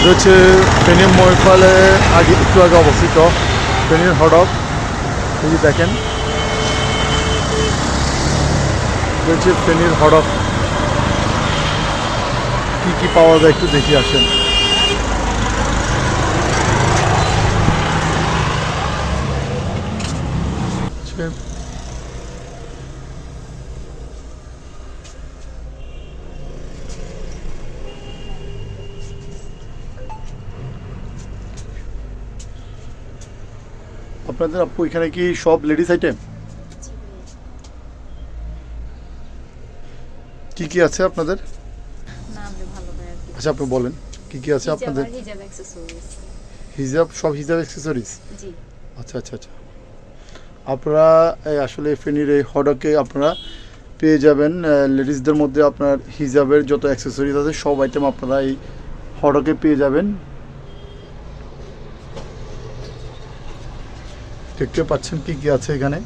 হচ্ছে ফেনীর মহিপালে একটু আগে অবস্থিত ফেনীর হড়ক। এই যে দেখেন, হচ্ছে ফেনীর হড়ক। কি কি পাওয়া যায় একটু দেখি আসেন। আপনাদের আপু এখানে কি সব লেডিস আইটেম? কি কি আছে আপনাদের? আচ্ছা আপনি বলেন কি কি আছে আপনাদের? হিজাব, সব হিজাব অ্যাক্সেসরিজ। আচ্ছা আচ্ছা আচ্ছা। আপনারা আসলে ফেনীর এই হডকে আপনারা পেয়ে যাবেন লেডিসদের মধ্যে আপনার হিজাবের যত অ্যাক্সেসরিজ আছে সব আইটেম আপনারা এই হডকে পেয়ে যাবেন। দেখতে পাচ্ছেন কি কি আছে এখানে।